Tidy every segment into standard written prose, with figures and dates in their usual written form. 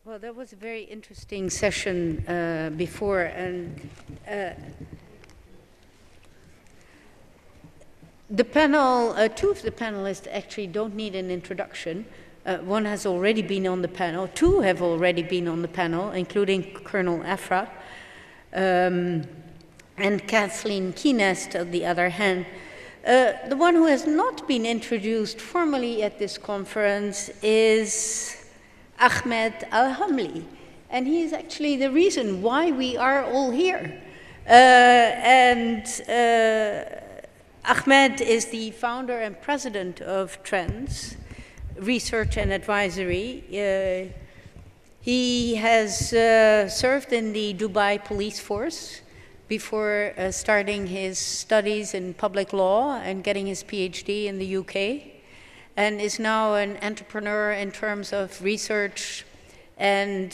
Well, that was a very interesting session before, and the panel, two of the panelists actually don't need an introduction. One has already been on the panel, two have already been on the panel, including Colonel Afra, and Kathleen Kuehnast, on the other hand. The one who has not been introduced formally at this conference is Ahmed Hamli, and he is actually the reason why we are all here. Ahmed is the founder and president of Trends Research and Advisory. He has served in the Dubai police force before starting his studies in public law and getting his PhD in the UK, and is now an entrepreneur in terms of research and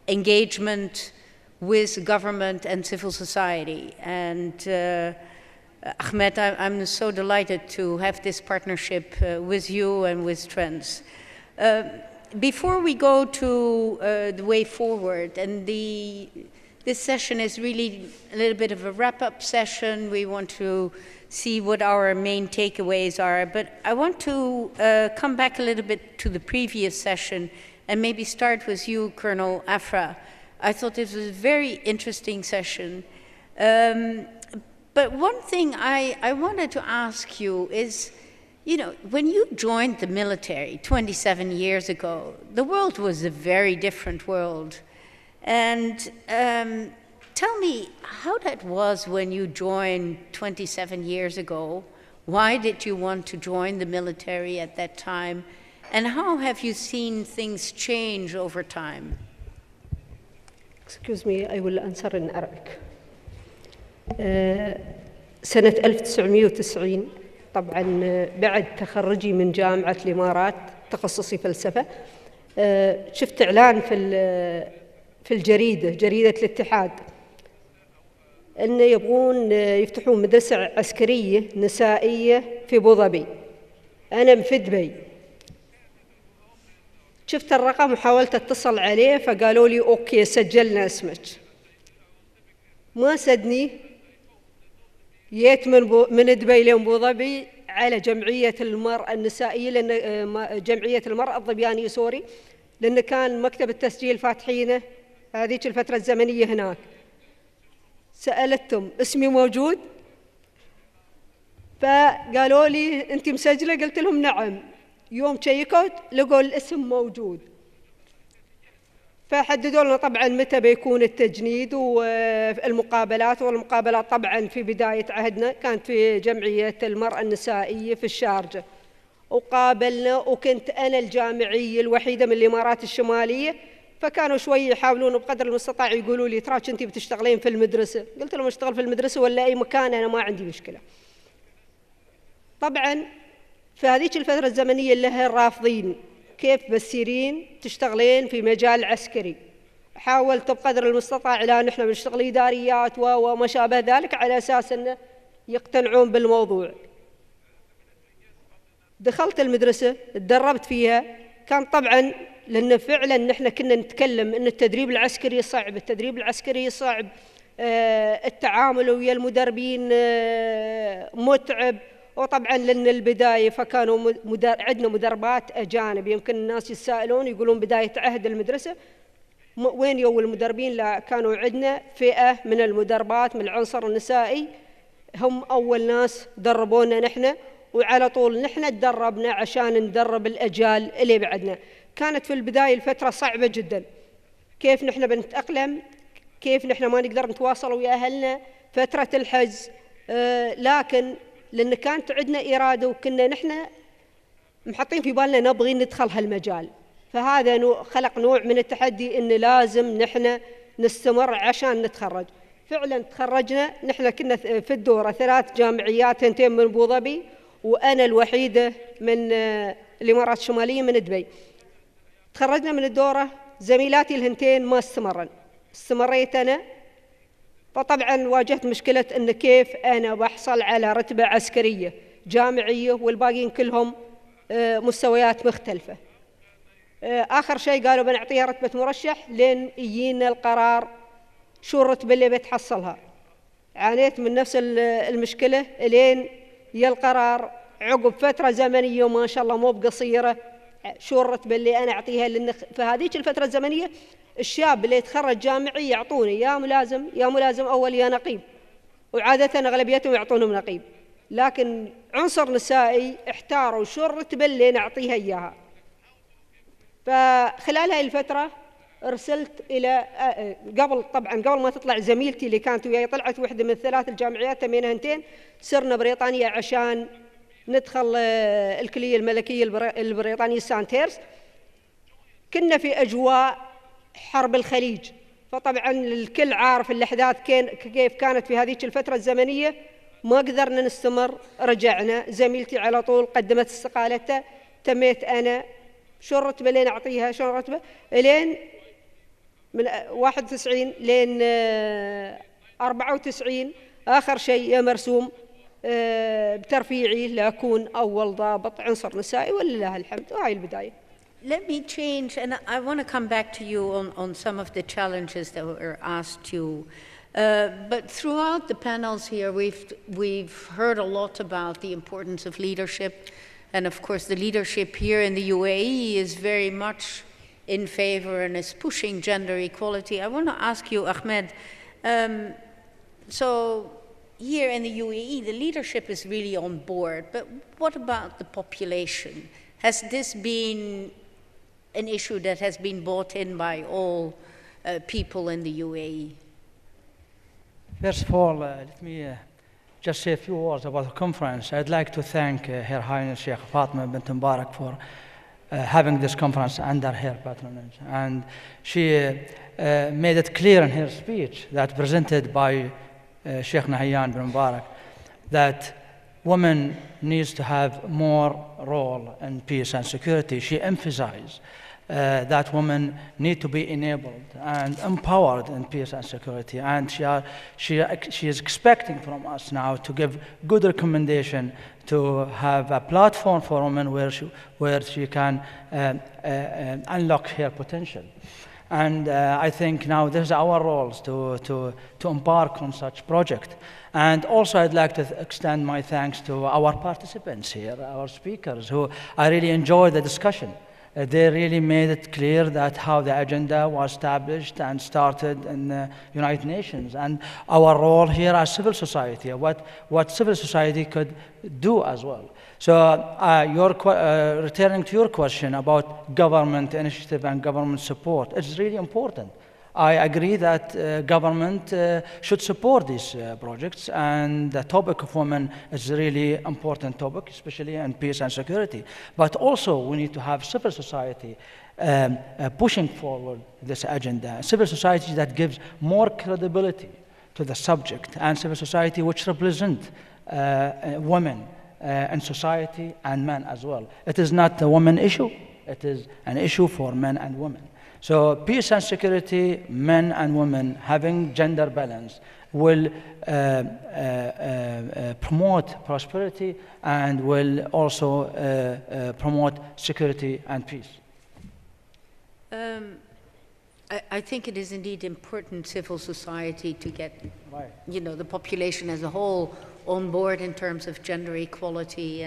engagement with government and civil society. And Ahmed, I'm so delighted to have this partnership with you and with Trends. Before we go to the way forward, and this session is really a little bit of a wrap-up session. We want to see what our main takeaways are, but I want to come back a little bit to the previous session and maybe start with you, Colonel Afra. I thought this was a very interesting session. But one thing I wanted to ask you is, you know, when you joined the military 27 years ago, the world was a very different world. And tell me how that was when you joined 27 years ago. Why did you want to join the military at that time? And how have you seen things change over time? Excuse me, I will answer in Arabic. سنة 1990 طبعاً بعد تخرجي من جامعة الإمارات تخصصي فلسفة، شفت إعلان في الجريدة، جريدة الاتحاد، أن يبغون يفتحون مدرسة عسكرية نسائية في أبوظبي. أنا في دبي. شفت الرقم وحاولت أتصل عليه فقالوا لي أوكي سجلنا اسمك. ما سدني، جيت من دبي لأبوظبي على جمعية المرأة النسائية، لأن جمعية المرأة الظبيانية سوري، لأن كان مكتب التسجيل فاتحينه هذيك الفترة الزمنية هناك. سألتهم اسمي موجود؟ فقالوا لي أنت مسجلة؟ قلت لهم نعم. يوم شيكوت لقوا الاسم موجود، فحددوا لنا طبعا متى بيكون التجنيد والمقابلات. والمقابلات طبعا في بداية عهدنا كانت في جمعية المرأة النسائية في الشارجة، وقابلنا، وكنت أنا الجامعية الوحيدة من الإمارات الشمالية، فكانوا شوي يحاولون بقدر المستطاع يقولوا لي تراك أنت بتشتغلين في المدرسة. قلت لهم أشتغل في المدرسة ولا أي مكان أنا ما عندي مشكلة. طبعا في هذيك الفترة الزمنية اللي هي رافضين كيف بتصيرين تشتغلين في مجال عسكري. حاولت بقدر المستطاع لا نحن بنشتغل إداريات وما شابه ذلك على أساس أنه يقتنعون بالموضوع. دخلت المدرسة، تدربت فيها. كان طبعا لأن فعلا نحن كنا نتكلم أن التدريب العسكري صعب، التدريب العسكري صعب، التعامل ويا المدربين متعب. وطبعا لأن البداية فكانوا عندنا مدربات أجانب. يمكن الناس يتساءلون يقولون بداية عهد المدرسة وين يو المدربين؟ لا، كانوا عندنا فئة من المدربات من العنصر النسائي، هم أول ناس دربونا نحن، وعلى طول نحن تدربنا عشان ندرب الأجيال اللي بعدنا. كانت في البداية الفترة صعبة جدا، كيف نحن بنتأقلم، كيف نحن ما نقدر نتواصل ويا أهلنا فترة الحجز. لكن لأن كانت عندنا إرادة وكنا نحن محطين في بالنا نبغي ندخل هالمجال، فهذا خلق نوع من التحدي إن لازم نحن نستمر عشان نتخرج. فعلا تخرجنا، نحن كنا في الدورة 3 جامعيات، 2 من أبوظبي وأنا الوحيدة من الإمارات الشمالية من دبي. تخرجنا من الدورة، زميلاتي الهنتين ما استمريت أنا. فطبعا واجهت مشكلة أن كيف أنا بحصل على رتبة عسكرية جامعية والباقيين كلهم مستويات مختلفة. آخر شيء قالوا بنعطيها رتبة مرشح لين يجينا القرار شو الرتبة اللي بتحصلها. عانيت من نفس المشكلة لين يا القرار عقب فترة زمنية وما شاء الله مو بقصيرة شو الرتبة اللي أنا أعطيها، لأن في هذيك الفترة الزمنية الشاب اللي يتخرج جامعي يعطوني يا ملازم أول يا نقيب، وعادة أغلبيتهم يعطونهم نقيب، لكن عنصر نسائي احتاروا شو الرتبة اللي نعطيها إياها. فخلال هاي الفترة أرسلت إلى قبل ما تطلع زميلتي اللي كانت وياي، طلعت وحدة من 3 الجامعات تمينا هنتين، سرنا بريطانيا عشان ندخل الكلية الملكية البريطانية سانتيرس. كنا في أجواء حرب الخليج، فطبعا الكل عارف الأحداث كيف كانت في هذه الفترة الزمنية. ما قدرنا نستمر، رجعنا. زميلتي على طول قدمت استقالتها، تميت أنا. شو الرتبة اللي نعطيها؟ شو الرتبة؟ لين من 91 لين 94 آخر شيء يا مرسوم بترفيعي لأكون أول ضابط عنصر نسائي، ولله الحمد. وهاي البداية. Let me change, and I want to come back to you on some of the challenges that were asked you. But throughout the panels here, we've heard a lot about the importance of leadership. And of course, the leadership here in the UAE is very much in favor and is pushing gender equality. I want to ask you, Ahmed, so here in the UAE, the leadership is really on board, but what about the population? Has this been an issue that has been bought in by all people in the UAE? First of all, let me just say a few words about the conference. I'd like to thank Her Highness Sheikh Fatima bint Mubarak for having this conference under her patronage. And she made it clear in her speech that presented by Sheikh Nahyan bin Mubarak that women needs to have more role in peace and security. She emphasized that women need to be enabled and empowered in peace and security. And she is expecting from us now to give good recommendation to have a platform for women where she can unlock her potential. And I think now this is our roles to embark on such project. And also I'd like to extend my thanks to our participants here, our speakers, who I really enjoyed the discussion. They really made it clear that how the agenda was established and started in the United Nations, and our role here as civil society, what civil society could do as well. So returning to your question about government initiative and government support, it's really important. I agree that government should support these projects, and the topic of women is a really important topic, especially in peace and security. But also we need to have civil society pushing forward this agenda, civil society that gives more credibility to the subject, and civil society which represent women in society and men as well. It is not a women issue, it is an issue for men and women. So peace and security, men and women having gender balance will promote prosperity and will also promote security and peace. I think it is indeed important civil society to get, the population as a whole on board in terms of gender equality,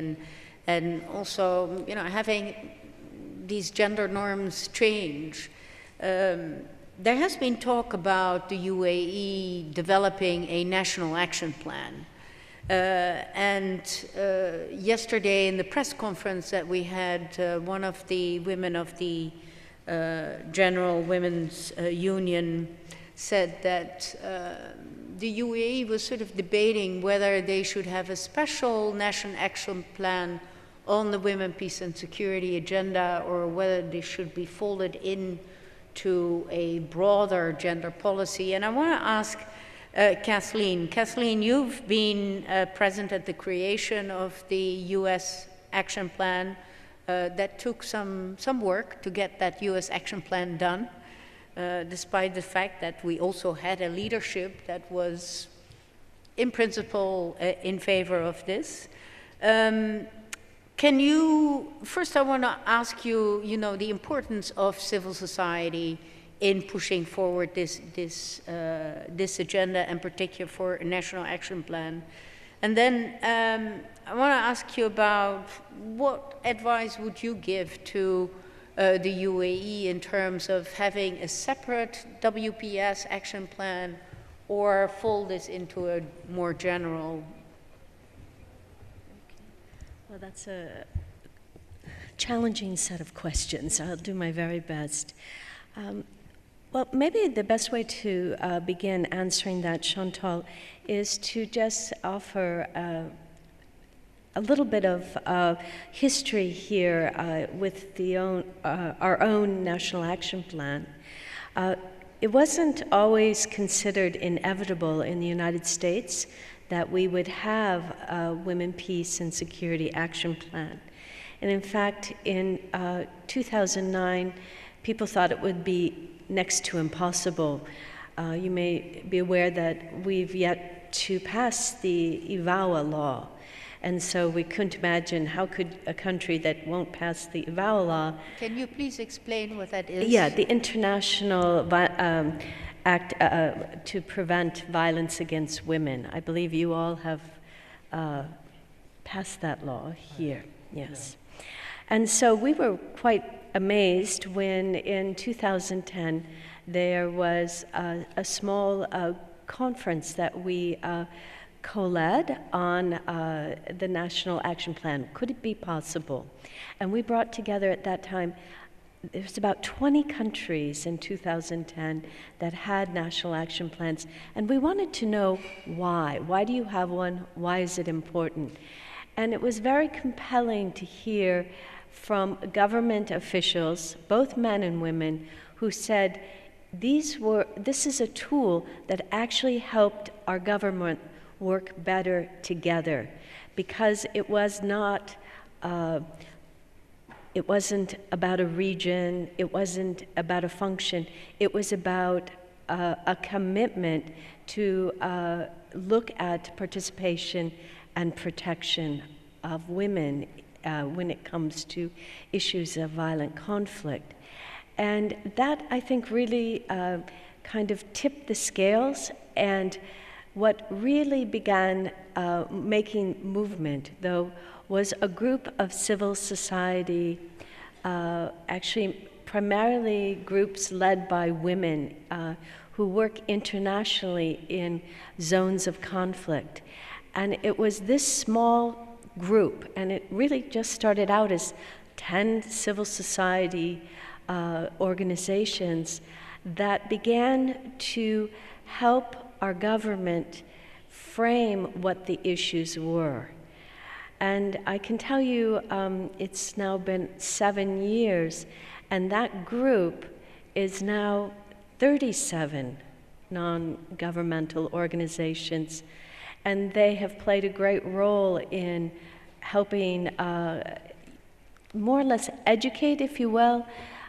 and also, having these gender norms change. There has been talk about the UAE developing a national action plan. And yesterday in the press conference that we had, one of the women of the General Women's Union said that the UAE was sort of debating whether they should have a special national action plan on the women, peace and security agenda, or whether they should be folded in to a broader gender policy. And I want to ask Kathleen. Kathleen, you've been present at the creation of the US action plan that took some work to get that US action plan done, despite the fact that we also had a leadership that was in principle in favor of this. Can you, first I want to ask you, you know, the importance of civil society in pushing forward this agenda, and particular for a national action plan. And then I want to ask you about what advice would you give to the UAE in terms of having a separate WPS action plan, or fold this into a more general? Well, that's a challenging set of questions. I'll do my very best. Well, maybe the best way to begin answering that, Chantal, is to just offer a little bit of history here with our own National Action Plan. It wasn't always considered inevitable in the United States that we would have a Women, Peace, and Security Action Plan. And in fact, in 2009, people thought it would be next to impossible. You may be aware that we've yet to pass the IVAWA law. And so we couldn't imagine how could a country that won't pass the IVAWA law. Can you please explain what that is? Yeah, the International Act to Prevent Violence Against Women. I believe you all have passed that law here, yes. And so we were quite amazed when in 2010 there was a small conference that we co-led on the National Action Plan. Could it be possible? And we brought together at that time, there's about 20 countries in 2010 that had national action plans, and we wanted to know why. Why do you have one? Why is it important? And it was very compelling to hear from government officials, both men and women, who said this is a tool that actually helped our government work better together, because it wasn't about a region, it wasn't about a function, it was about a commitment to look at participation and protection of women when it comes to issues of violent conflict. And that, I think, really kind of tipped the scales, and what really began making movement, though, was a group of civil society, actually primarily groups led by women who work internationally in zones of conflict. And it was this small group, and it really just started out as 10 civil society organizations that began to help our government frame what the issues were. And I can tell you it's now been 7 years, and that group is now 37 non-governmental organizations, and they have played a great role in helping more or less educate, if you will,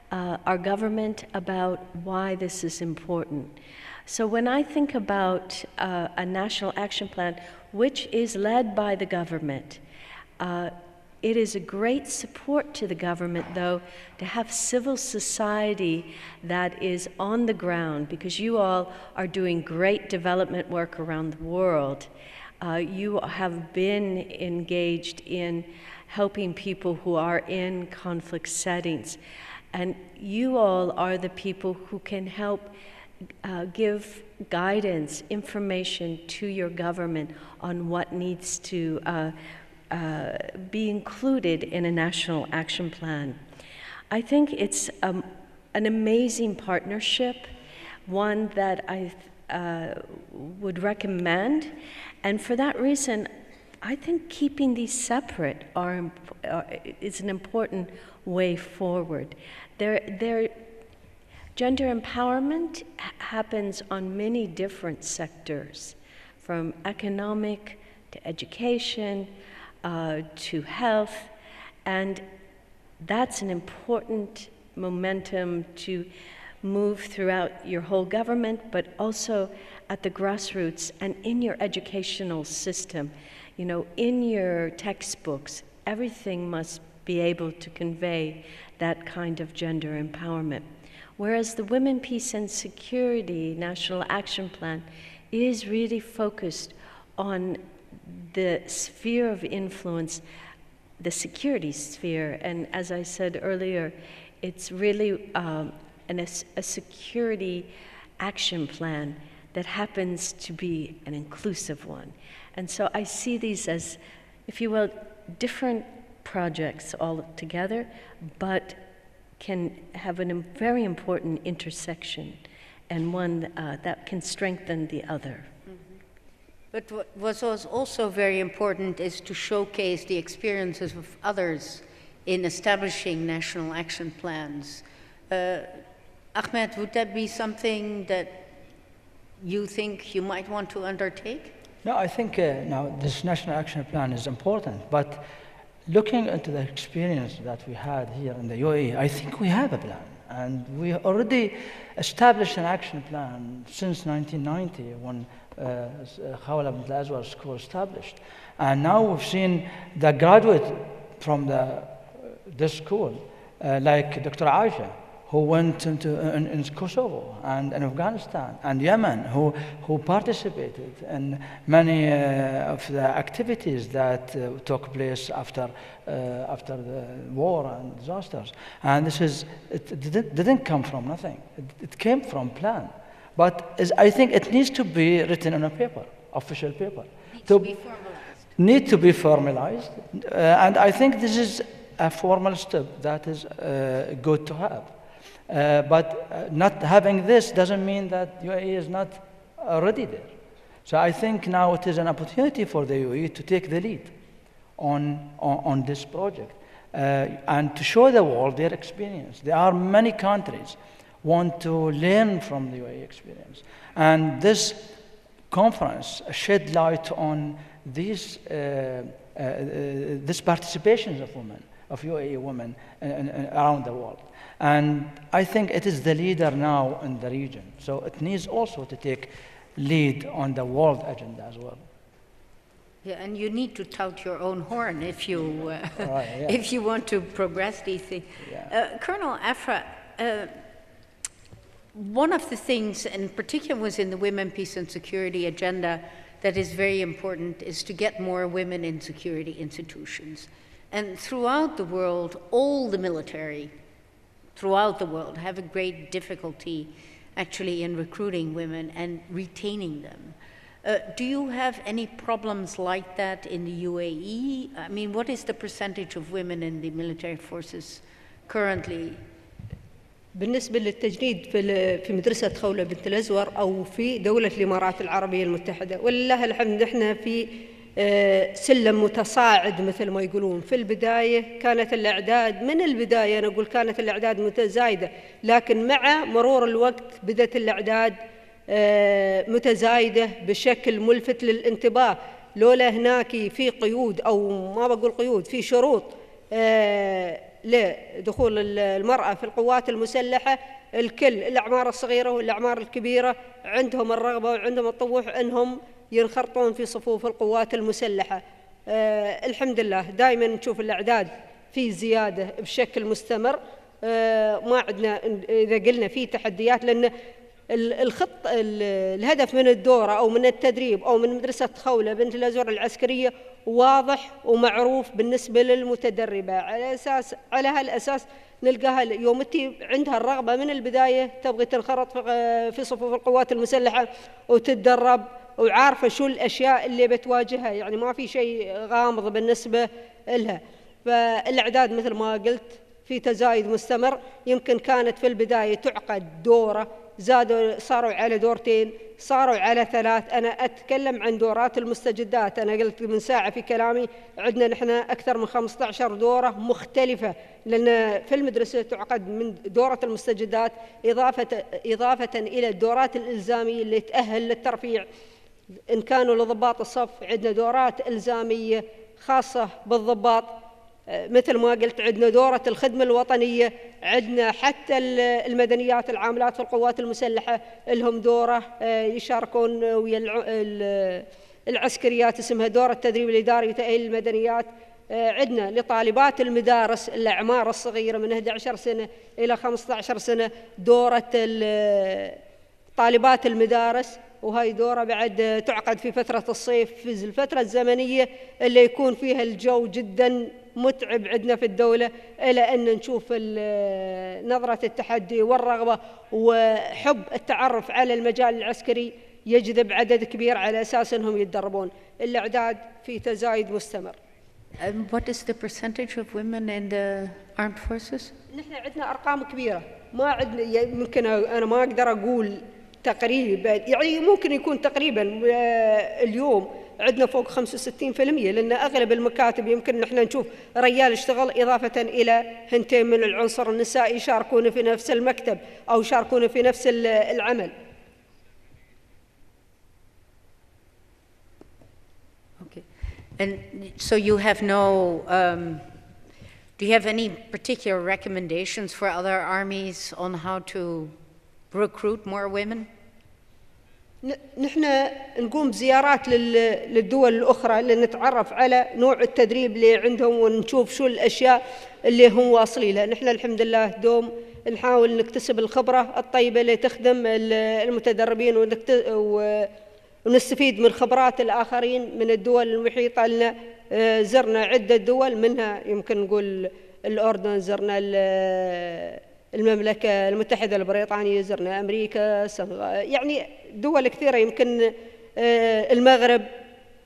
our government about why this is important. So when I think about a national action plan, which is led by the government, it is a great support to the government, though, to have civil society that is on the ground, because you all are doing great development work around the world. You have been engaged in helping people who are in conflict settings. And you all are the people who can help give guidance, information to your government on what needs to be included in a national action plan. I think it's an amazing partnership, one that I would recommend. And for that reason, I think keeping these separate is an important way forward. Gender empowerment happens on many different sectors, from economic to education to health, and that's an important momentum to move throughout your whole government, but also at the grassroots and in your educational system. You know, in your textbooks, everything must be able to convey that kind of gender empowerment. Whereas the Women, Peace and Security National Action Plan is really focused on the sphere of influence, the security sphere. And as I said earlier, it's really a security action plan that happens to be an inclusive one. And so I see these as, if you will, different projects all together, but can have a very important intersection, and one that can strengthen the other. But what was also very important is to showcase the experiences of others in establishing national action plans. Ahmed, would that be something that you think you might want to undertake? No, I think now this national action plan is important, but looking into the experience that we had here in the UAE, I think we have a plan. And we already established an action plan since 1990 when Khawla bint al-Azwar School established. And now we've seen the graduate from this school, like Dr. Aisha, who went in Kosovo and in Afghanistan and Yemen, who participated in many of the activities that took place after the war and disasters. And it didn't come from nothing. It came from plan. But I think it needs to be written on a paper, official paper. Need to be formalized. And I think this is a formal step that is good to have. But not having this doesn't mean that UAE is not already there. So I think now it is an opportunity for the UAE to take the lead on this project and to show the world their experience. There are many countries want to learn from the UAE experience. And this conference shed light on these participations of women, of UAE women around the world. And I think it is the leader now in the region. So it needs also to take lead on the world agenda as well. Yeah, and you need to tout your own horn if you, right, yeah. if you want to progress these things. Yeah. Colonel Afra, one of the things, in particular was in the Women, Peace and Security agenda, that is very important is to get more women in security institutions. And throughout the world, all the military throughout the world have a great difficulty actually in recruiting women and retaining them. Do you have any problems like that in the UAE? I mean, what is the percentage of women in the military forces currently? بالنسبة للتجنيد في مدرسة خولة بنت الأزور أو في دولة الإمارات العربية المتحدة، ولله الحمد نحن في سلم متصاعد مثل ما يقولون. في البداية كانت الأعداد، من البداية أنا أقول كانت الأعداد متزايدة، لكن مع مرور الوقت بدأت الأعداد متزايدة بشكل ملفت للانتباه. لولا هناك في قيود أو ما بقول قيود، في شروط لدخول المرأة في القوات المسلحة، الكل الأعمار الصغيرة والأعمار الكبيرة عندهم الرغبة وعندهم الطموح أنهم ينخرطون في صفوف القوات المسلحة. الحمد لله دائما نشوف الأعداد في زيادة بشكل مستمر. ما عندنا إذا قلنا في تحديات، لأن الهدف من الدورة أو من التدريب أو من مدرسة خولة بنت الأزور العسكرية واضح ومعروف بالنسبة للمتدربة. على هالأساس نلقاها يوم عندها الرغبة من البداية تبغي تنخرط في صفوف القوات المسلحة وتتدرب وعارفة شو الأشياء اللي بتواجهها، يعني ما في شيء غامض بالنسبة لها. فالأعداد مثل ما قلت في تزايد مستمر. يمكن كانت في البداية تعقد دورة، زادوا صاروا على دورتين، صاروا على 3. أنا أتكلم عن دورات المستجدات. أنا قلت من ساعة في كلامي عندنا نحن أكثر من 15 دورة مختلفة، لأن في المدرسة تعقد من دورة المستجدات إضافة إلى الدورات الإلزامية اللي تأهل للترفيع. إن كانوا لضباط الصف عندنا دورات إلزامية خاصة بالضباط، مثل ما قلت عندنا دورة الخدمة الوطنية، عندنا حتى المدنيات العاملات في القوات المسلحة لهم دورة يشاركون ويا العسكريات اسمها دورة التدريب الإداري وتأهيل المدنيات. عندنا لطالبات المدارس الأعمار الصغيرة من 11 سنة إلى 15 سنة دورة طالبات المدارس، وهاي دورة بعد تعقد في فترة الصيف، في الفترة الزمنية اللي يكون فيها الجو جدا متعب عندنا في الدولة، إلى أن نشوف نظرة التحدي والرغبة وحب التعرف على المجال العسكري يجذب عدد كبير على أساس أنهم يتدربون. الإعداد في تزايد مستمر. What is the percentage of women in the armed forces? نحن عندنا أرقام كبيرة، ما عندنا يمكن أنا ما أقدر أقول تقريبا، يعني ممكن يكون تقريبا اليوم عندنا فوق 65%، لأن أغلب المكاتب يمكن نحن نشوف رجال اشتغل إضافة إلى هنتين من العنصر النسائي يشاركون في نفس المكتب أو يشاركون في نفس العمل. Okay. And so you have no, do you have any particular recommendations for other armies on how to recruit more women? نحن نقوم بزيارات للدول الأخرى لنتعرف على نوع التدريب اللي عندهم ونشوف شو الأشياء اللي هم واصلين لها. نحن الحمد لله دوم نحاول نكتسب الخبرة الطيبة اللي تخدم المتدربين ونستفيد من خبرات الآخرين من الدول المحيطة لنا. زرنا عدة دول، منها يمكن نقول الأردن، زرنا المملكة المتحدة البريطانية، زرنا أمريكا، يعني دول كثيرة، يمكن المغرب،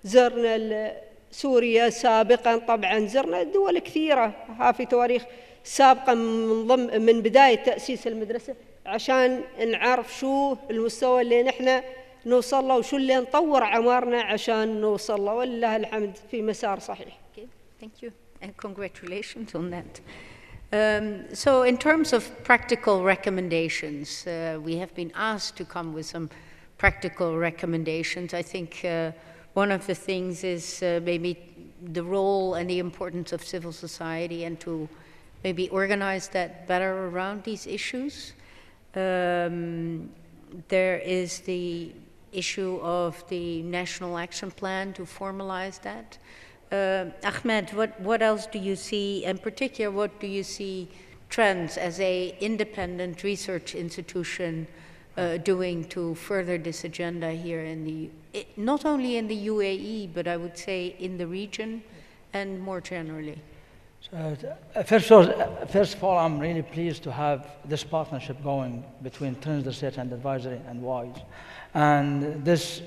زرنا سوريا سابقا، طبعا زرنا دول كثيرة في تواريخ سابقا من بداية تأسيس المدرسة، عشان نعرف شو المستوى اللي نحن نوصل له وشو اللي نطور عمارنا عشان نوصل له، ولله الحمد في مسار صحيح. Okay, thank you and congratulations on that. So in terms of practical recommendations, we have been asked to come with some practical recommendations. I think one of the things is maybe the role and the importance of civil society, and to maybe organize that better around these issues. There is the issue of the National Action Plan to formalize that. Ahmed, what else do you see, in particular, what do you see trends as an independent research institution doing to further this agenda here not only in the UAE, but I would say in the region and more generally? So, first of all, I'm really pleased to have this partnership going between Trends Research and Advisory and WIIS. And this,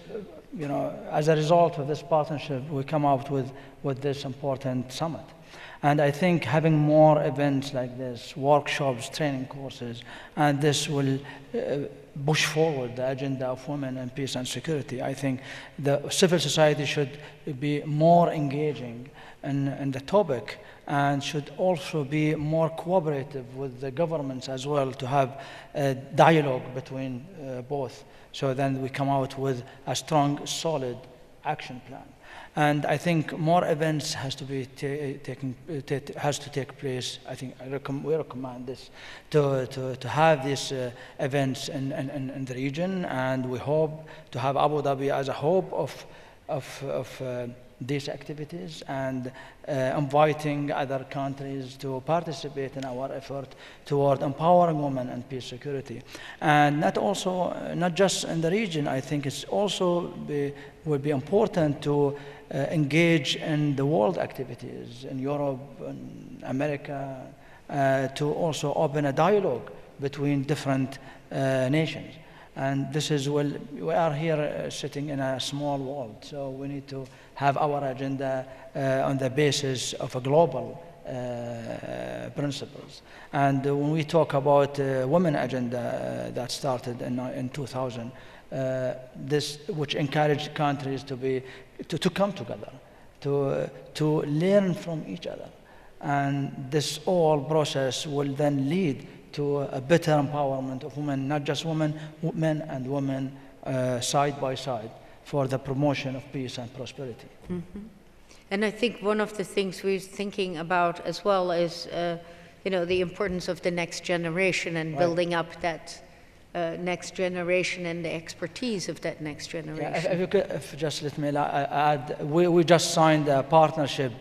as a result of this partnership, we come out with this important summit. And I think having more events like this, workshops, training courses, and this will push forward the agenda of women and peace and security. I think the civil society should be more engaging in the topic, and should also be more cooperative with the governments as well, to have a dialogue between both. So then we come out with a strong, solid action plan. And I think more events has to take place. I think we recommend this to have these events in the region, and we hope to have Abu Dhabi as a hub of these activities, and inviting other countries to participate in our effort toward empowering women and peace security. And not just in the region, I think it's also will be important to engage in the world activities in Europe and America, to also open a dialogue between different nations. And this is, we are here sitting in a small world, so we need to have our agenda on the basis of a global principles. And when we talk about women agenda that started in 2000, this which encouraged countries to come together, to learn from each other, and this whole process will then lead to a better empowerment of women, not just women, men and women side by side, for the promotion of peace and prosperity. Mm-hmm. And I think one of the things we're thinking about as well is, the importance of the next generation and building up that next generation and the expertise of that next generation. Yeah, if just let me add, we just signed a partnership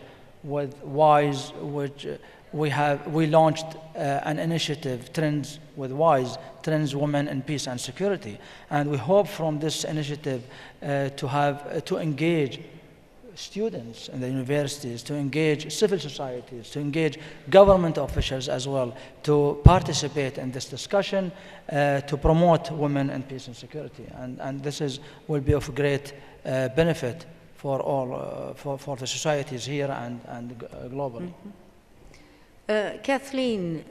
with WIIS, which we launched an initiative, Trends with WIIS, Trends Women in Peace and Security. And we hope from this initiative to engage students in the universities, to engage civil societies, to engage government officials as well, to participate in this discussion, to promote women in peace and security. And this will be of great benefit for all, for the societies here and globally. Kathleen,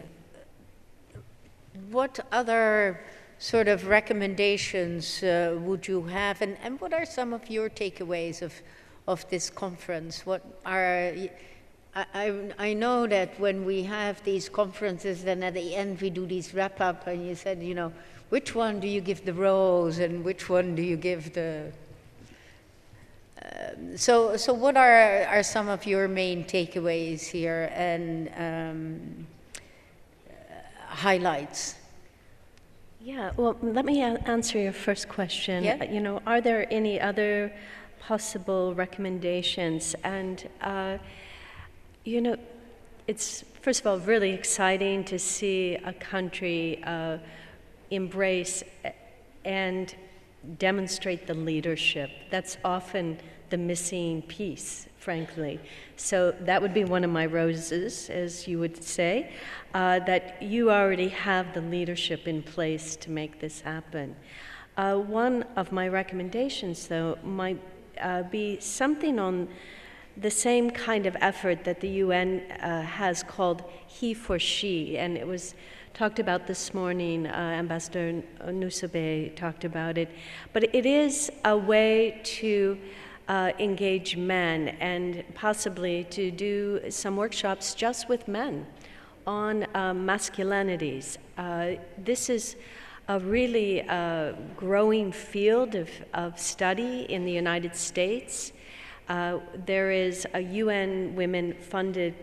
what other sort of recommendations would you have, and what are some of your takeaways of this conference? What are, I know that when we have these conferences, then at the end we do these wrap up, and you said, you know, which one do you give the rose and which one do you give the... So what are some of your main takeaways here and highlights? Yeah, well, let me answer your first question. Yeah. You know, are there any other possible recommendations? And, you know, it's, first of all, really exciting to see a country embrace and demonstrate the leadership. That's often the missing piece, frankly. So that would be one of my roses, as you would say, that you already have the leadership in place to make this happen. One of my recommendations, though, might be something on the same kind of effort that the UN has called He for She, and it was talked about this morning. Ambassador Nusabe talked about it, but it is a way to engage men and possibly to do some workshops just with men on masculinities. This is a really growing field of study in the United States. There is a UN women-funded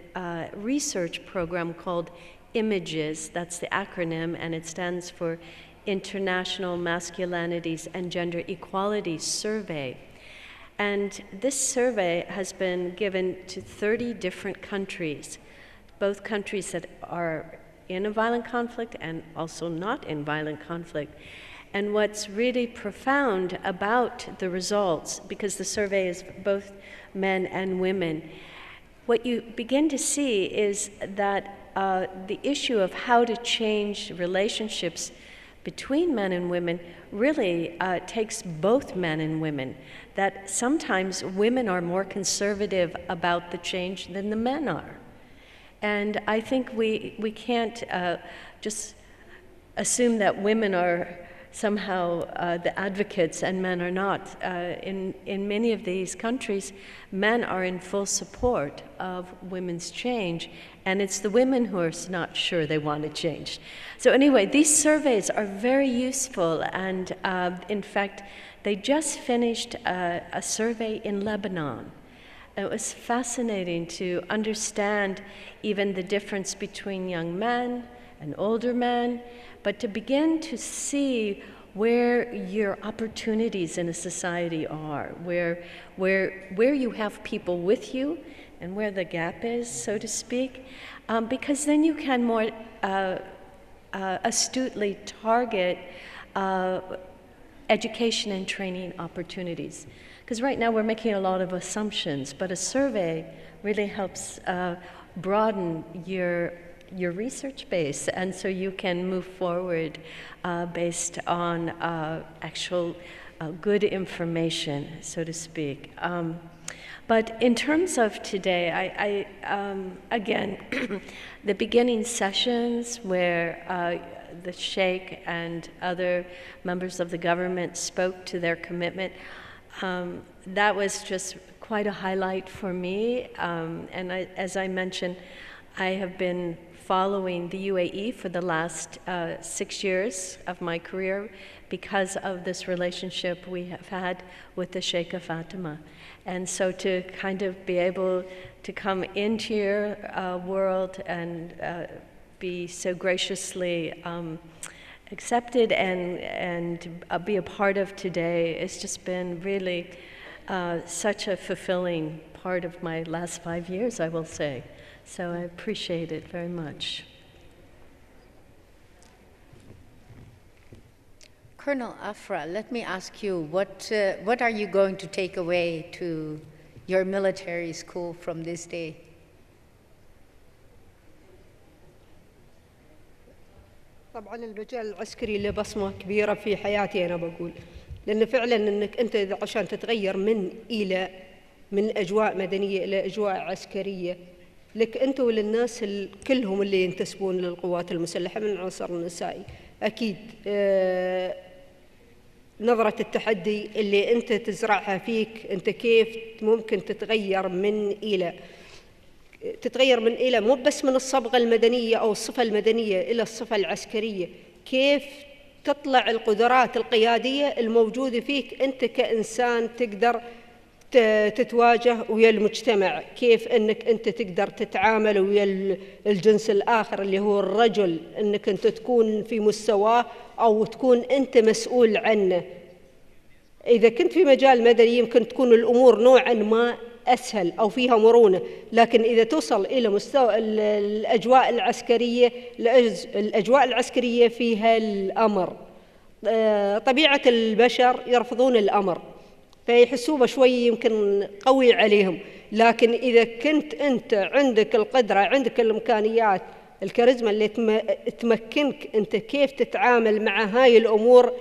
research program called IMAGES, that's the acronym, and it stands for International Masculinities and Gender Equality Survey. And this survey has been given to 30 different countries, both countries that are in a violent conflict and also not in violent conflict. And what's really profound about the results, because the survey is both men and women, what you begin to see is that the issue of how to change relationships between men and women really takes both men and women, that sometimes women are more conservative about the change than the men are. And I think we can't just assume that women are somehow the advocates and men are not. In many of these countries, men are in full support of women's change, and it's the women who are not sure they want to change. So anyway, these surveys are very useful, and in fact, they just finished a survey in Lebanon. It was fascinating to understand even the difference between young men and older men, but to begin to see where your opportunities in a society are, where you have people with you and where the gap is, so to speak, because then you can more astutely target education and training opportunities. Because right now we're making a lot of assumptions, but a survey really helps broaden your research base, and so you can move forward based on actual good information, so to speak. But in terms of today, I again, the beginning sessions where the Sheikh and other members of the government spoke to their commitment, that was just quite a highlight for me. And as I mentioned, I have been following the UAE for the last 6 years of my career because of this relationship we have had with the Sheikh Fatima. And so to kind of be able to come into your world and be so graciously accepted and be a part of today, it's just been really such a fulfilling part of my last 5 years, I will say. So I appreciate it very much. Colonel Afra, let me ask you, what are you going to take away to your military school from this day? طبعا المجال العسكري له بصمة كبيرة في حياتي أنا بقول، لأن فعلا أنك أنت عشان تتغير من أجواء مدنية إلى أجواء عسكرية، لك أنت وللناس كلهم اللي ينتسبون للقوات المسلحة من عنصر النسائي، أكيد نظرة التحدي اللي أنت تزرعها فيك، أنت كيف ممكن تتغير من إلى مو بس من الصبغة المدنية أو الصفة المدنية إلى الصفة العسكرية، كيف تطلع القدرات القيادية الموجودة فيك أنت كإنسان تقدر تتواجه ويا المجتمع، كيف أنك أنت تقدر تتعامل ويا الجنس الآخر اللي هو الرجل، أنك أنت تكون في مستواه أو تكون أنت مسؤول عنه. إذا كنت في مجال مدني يمكن تكون الأمور نوعاً ما أسهل أو فيها مرونة، لكن إذا توصل إلى مستوى الأجواء العسكرية فيها الأمر، طبيعة البشر يرفضون الأمر فيحسوه شوي يمكن قوي عليهم، لكن إذا كنت أنت عندك القدرة، عندك الإمكانيات، الكاريزما اللي تمكنك أنت كيف تتعامل مع هاي الأمور،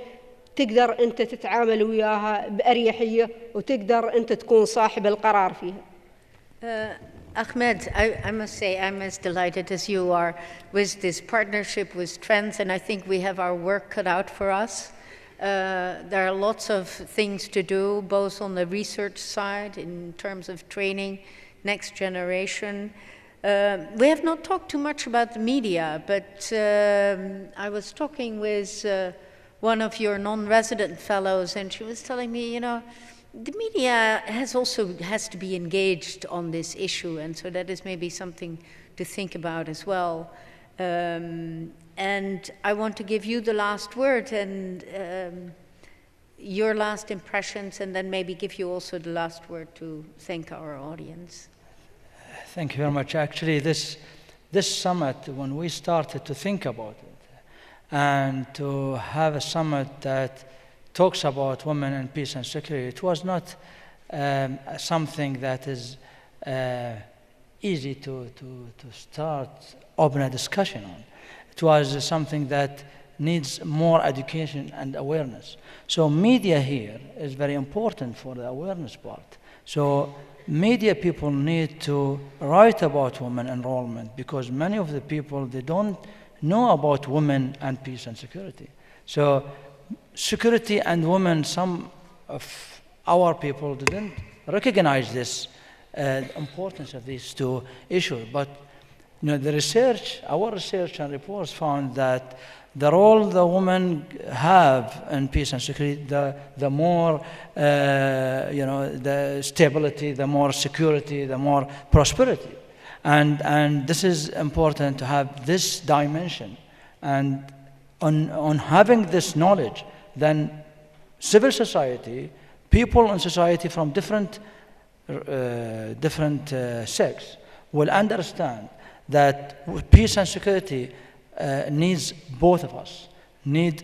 تقدر أنت تتعامل وياها بأريحية وتقدر أنت تكون صاحب القرار فيها. Ahmed, I must say I'm as delighted as you are with this partnership with Trends, and I think we have our work cut out for us. There are lots of things to do, both on the research side in terms of training next generation. We have not talked too much about the media, but I was talking with one of your non-resident fellows, and she was telling me, you know, the media has to be engaged on this issue, and so that is maybe something to think about as well. And I want to give you the last word and your last impressions, and then maybe give you also the last word to thank our audience. Thank you very much. Actually, this summit, when we started to think about it, and to have a summit that talks about women and peace and security, it was not something that is easy to start open a discussion on. It was something that needs more education and awareness. So media here is very important for the awareness part. So media people need to write about women enrollment, because many of the people, they don't know about women and peace and security. So security and women, some of our people didn't recognize this importance of these two issues. But you know, our research and reports found that the role the women have in peace and security, the more the stability, the more security, the more prosperity. And this is important to have this dimension. And on having this knowledge, then civil society, people in society from different sects will understand that peace and security needs both of us, need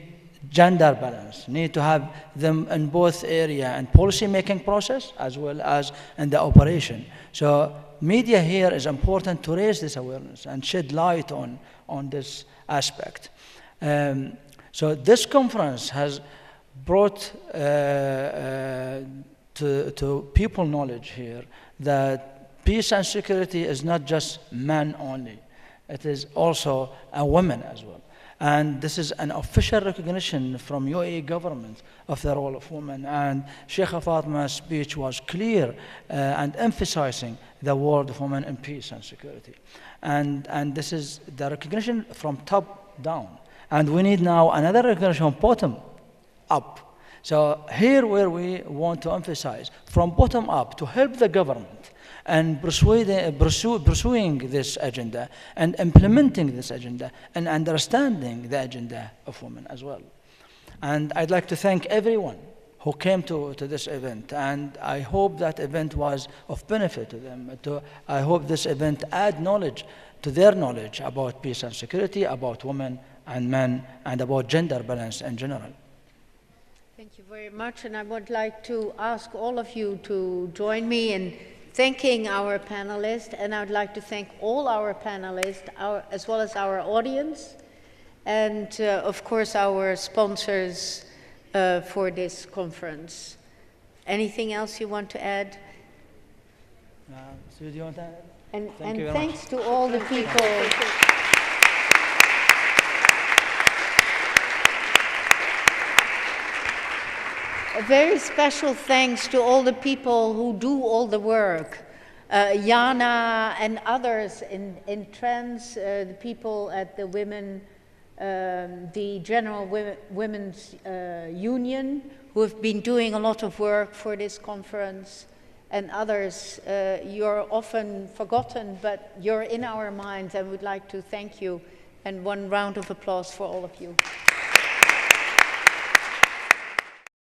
gender balance, need to have them in both area and policy making process as well as in the operation. So media here is important to raise this awareness and shed light on this aspect. So this conference has brought to people knowledge here that peace and security is not just men only. It is also a woman as well. And this is an official recognition from UAE government of the role of women. And Sheikh Fatma's speech was clear and emphasizing the word of women in peace and security. And this is the recognition from top down. And we need now another recognition from bottom up. So here where we want to emphasize from bottom up to help the government and pursuing this agenda and implementing this agenda and understanding the agenda of women as well. And I'd like to thank everyone who came to this event, and I hope that event was of benefit to them. I hope this event add knowledge to their knowledge about peace and security, about women and men, and about gender balance in general. Thank you very much, and I would like to ask all of you to join me in thanking our panelists, and I would like to thank all our panelists, as well as our audience, and of course our sponsors for this conference. Anything else you want to add? So do you want to? And Thank thanks to all the people. A very special thanks to all the people who do all the work. Jana and others in trans, the people at the the General Women's Union, who have been doing a lot of work for this conference, and others. You're often forgotten, but you're in our minds, and we'd like to thank you. And one round of applause for all of you.